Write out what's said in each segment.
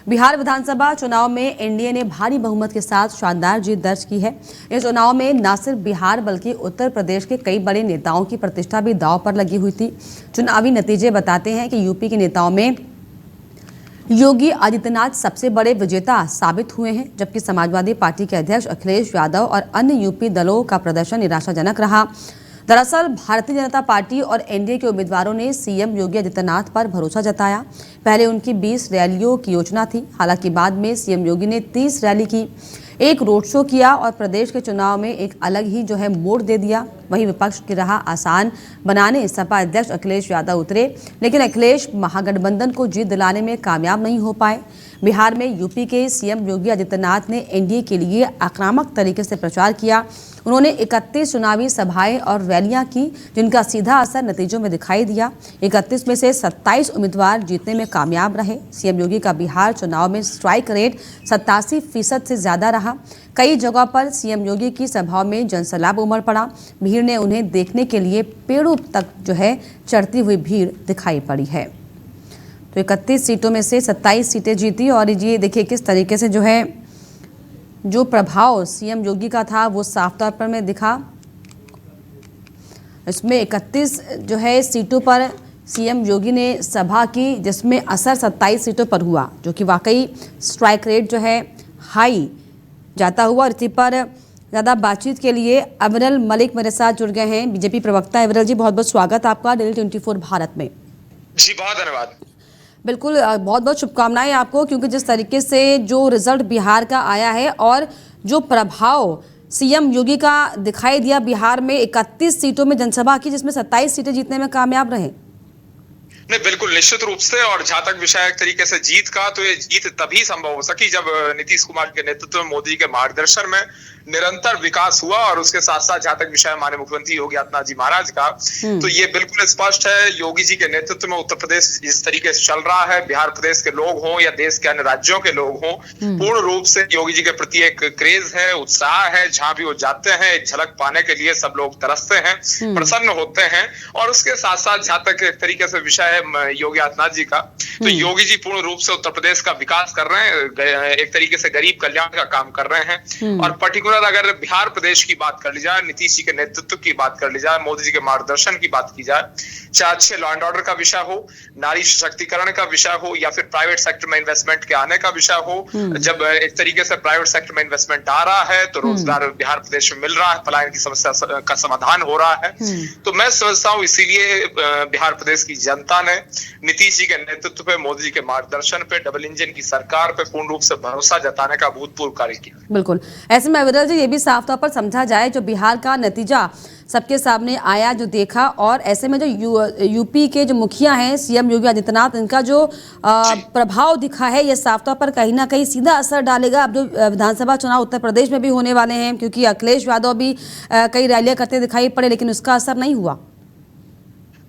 बिहार विधानसभा चुनाव में एनडीए ने भारी बहुमत के साथ शानदार जीत दर्ज की है। इस चुनाव में न सिर्फ बिहार बल्कि उत्तर प्रदेश के कई बड़े नेताओं की प्रतिष्ठा भी दांव पर लगी हुई थी। चुनावी नतीजे बताते हैं कि यूपी के नेताओं में योगी आदित्यनाथ सबसे बड़े विजेता साबित हुए हैं, जबकि समाजवादी पार्टी के अध्यक्ष अखिलेश यादव और अन्य यूपी दलों का प्रदर्शन निराशाजनक रहा। दरअसल भारतीय जनता पार्टी और एनडीए के उम्मीदवारों ने सीएम योगी आदित्यनाथ पर भरोसा जताया। पहले उनकी 20 रैलियों की योजना थी, हालांकि बाद में सीएम योगी ने 30 रैली की, एक रोड शो किया और प्रदेश के चुनाव में एक अलग ही मोड़ दे दिया। वहीं विपक्ष की राह आसान बनाने सपा अध्यक्ष अखिलेश यादव उतरे, लेकिन अखिलेश महागठबंधन को जीत दिलाने में कामयाब नहीं हो पाए। बिहार में यूपी के सीएम योगी आदित्यनाथ ने एनडीए के लिए आक्रामक तरीके से प्रचार किया। उन्होंने 31 चुनावी सभाएं और रैलियां की, जिनका सीधा असर नतीजों में दिखाई दिया। 31 में से 27 उम्मीदवार जीतने में कामयाब रहे। सीएम योगी का बिहार चुनाव में स्ट्राइक रेट 87% से ज्यादा रहा। कई जगहों पर सीएम योगी की सभाओं में जनसैलाब उमड़ पड़ा। भीड़ ने उन्हें देखने के लिए पेड़ों तक चढ़ती हुई भीड़ दिखाई पड़ी है। तो 31 सीटों में से 27 सीटें जीती और ये देखिए किस तरीके से जो प्रभाव सीएम योगी का था वो साफ तौर पर में दिखा। इसमें 31 सीटों पर सीएम योगी ने सभा की, जिसमें असर 27 सीटों पर हुआ, जो कि वाकई स्ट्राइक रेट हाई जाता हुआ। और इसी पर ज़्यादा बातचीत के लिए अविरल मलिक मेरे साथ जुड़ गए हैं, बीजेपी प्रवक्ता। अविरल जी, बहुत बहुत स्वागत आपका डेली 24 भारत में। जी बहुत धन्यवाद। बिल्कुल, बहुत बहुत शुभकामनाएं आपको, क्योंकि जिस तरीके से जो रिजल्ट बिहार का आया है और जो प्रभाव सीएम योगी का दिखाई दिया बिहार में 31 सीटों में जनसभा की, जिसमें 27 सीटें जीतने में कामयाब रहे। नहीं, बिल्कुल निश्चित रूप से। और जहां तक विषय एक तरीके से जीत का, तो ये जीत तभी संभव हो सकी जब नीतीश कुमार के नेतृत्व में, मोदी के मार्गदर्शन में निरंतर विकास हुआ। और उसके साथ साथ जहां तक विषय माननीय मुख्यमंत्री योगी आदित्यनाथ जी महाराज का, तो ये बिल्कुल स्पष्ट है, योगी जी के नेतृत्व में उत्तर प्रदेश जिस तरीके से चल रहा है, बिहार प्रदेश के लोग हों या देश के अन्य राज्यों के लोग हों, पूर्ण रूप से योगी जी के प्रति एक क्रेज है, उत्साह है। जहां भी वो जाते हैं एक झलक पाने के लिए सब लोग तरसते हैं, प्रसन्न होते हैं। और उसके साथ साथ जहां तक एक तरीके से विषय है योगी आदित्यनाथ जी का, तो योगी जी पूर्ण रूप से उत्तर प्रदेश का विकास कर रहे हैं, एक तरीके से गरीब कल्याण का काम कर रहे हैं। और पर्टिकुलर अगर बिहार प्रदेश की बात कर ली जाए, नीतीश जी के नेतृत्व की बात कर ली जाए, मोदी जी के मार्गदर्शन की बात की जाए, चाहे अच्छे लॉ एंड ऑर्डर का विषय हो, नारी सशक्तिकरण का विषय हो, या फिर प्राइवेट सेक्टर में इन्वेस्टमेंट के आने का विषय हो। जब एक तरीके से प्राइवेट सेक्टर में इन्वेस्टमेंट आ रहा है तो रोजगार बिहार प्रदेश में मिल रहा है, पलायन की समस्या का समाधान हो रहा है। तो मैं समझता हूँ इसीलिए बिहार प्रदेश की जनता ने नीतीश जी के नेतृत्व पे, मोदी जी के मार्गदर्शन पे, डबल इंजन की सरकार पे पूर्ण रूप से भरोसा जताने का भूतपूर्व कार्य किया। बिल्कुल, ऐसे में अविरल जी, ये भी साफ तौर पर समझा जाए, जो बिहार का नतीजा सबके सामने आया, जो देखा, और ऐसे में जो यूपी के जो मुखिया हैं सीएम योगी आदित्यनाथ, इनका जो प्रभाव दिखा है, ये साफ तौर पर कहीं ना कहीं सीधा असर डालेगा अब जो विधानसभा चुनाव उत्तर प्रदेश में भी होने वाले हैं, क्योंकि अखिलेश यादव भी कई रैलियां करते दिखाई पड़े, लेकिन उसका असर नहीं हुआ।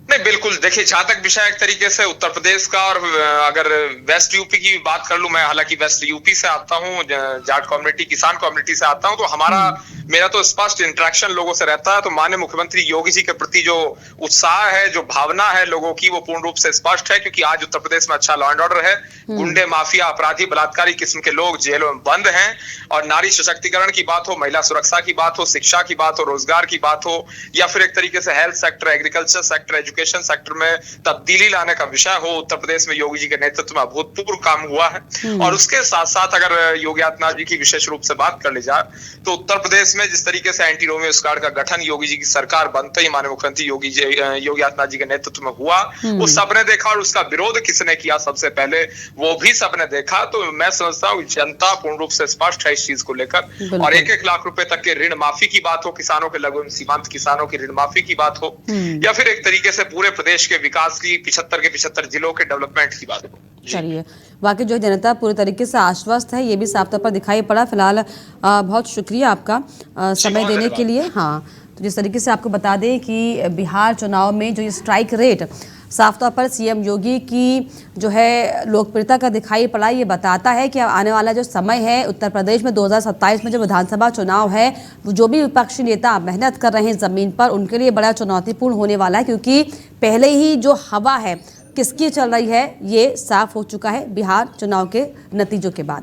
नहीं, बिल्कुल। देखिए, जहां तक विषय एक तरीके से उत्तर प्रदेश का, और अगर वेस्ट यूपी की बात कर लूं, मैं हालांकि वेस्ट यूपी से आता हूं, जाट कम्युनिटी, किसान कम्युनिटी से आता हूं, तो मेरा तो स्पष्ट इंटरेक्शन लोगों से रहता है। तो माननीय मुख्यमंत्री योगी जी के प्रति जो उत्साह है, जो भावना है लोगों की, वो पूर्ण रूप से स्पष्ट है। क्योंकि आज उत्तर प्रदेश में अच्छा लॉ एंड ऑर्डर है, गुंडे, माफिया, अपराधी, बलात्कारी किस्म के लोग जेलों में बंद हैं। और नारी सशक्तिकरण की बात हो, महिला सुरक्षा की बात हो, शिक्षा की बात हो, रोजगार की बात हो, या फिर एक तरीके से health sector, agriculture sector, education sector में तब्दीली लाने का विषय हो, उत्तर प्रदेश में योगी जी के नेतृत्व में अभूतपूर्व काम हुआ है। और उसके साथ साथ अगर योगी आदित्यनाथ जी की विशेष रूप से बात कर ली जाए, तो उत्तर प्रदेश में जिस तरीके से एंटी रोमियो स्क्वाड का गठन योगी जी की सरकार बनते ही माननीय मुख्यमंत्री योगी आदित्यनाथ जी के नेतृत्व में हुआ, वो सबने देखा। और उसका विरोध किसने किया सबसे पहले, वो भी सबने देखा। तो मैं समझता हूँ जनता पूर्ण रूप से स्पष्ट है इस चीज को लेकर। और 1-1 लाख रुपए तक के ऋण माफी की बात हो, किसानों के लघु सीमांत किसानों की ऋण माफी की बात हो, या फिर एक तरीके से पूरे प्रदेश के विकास की, 75 के 75 जिलों के डेवलपमेंट की बात हो। चलिए, वाकई जो जनता पूरी तरीके से आश्वस्त है, ये भी साफ तौर पर दिखाई पड़ा। फिलहाल बहुत शुक्रिया आपका समय देने के लिए। हाँ, तो जिस तरीके से आपको बता दें कि बिहार चुनाव में जो ये स्ट्राइक रेट साफ तौर पर सीएम योगी की लोकप्रियता का दिखाई पड़ा, ये बताता है कि आने वाला जो समय है उत्तर प्रदेश में 2027 में जो विधानसभा चुनाव है, जो भी विपक्षी नेता मेहनत कर रहे हैं ज़मीन पर, उनके लिए बड़ा चुनौतीपूर्ण होने वाला है। क्योंकि पहले ही जो हवा है किसकी चल रही है ये साफ हो चुका है बिहार चुनाव के नतीजों के बाद।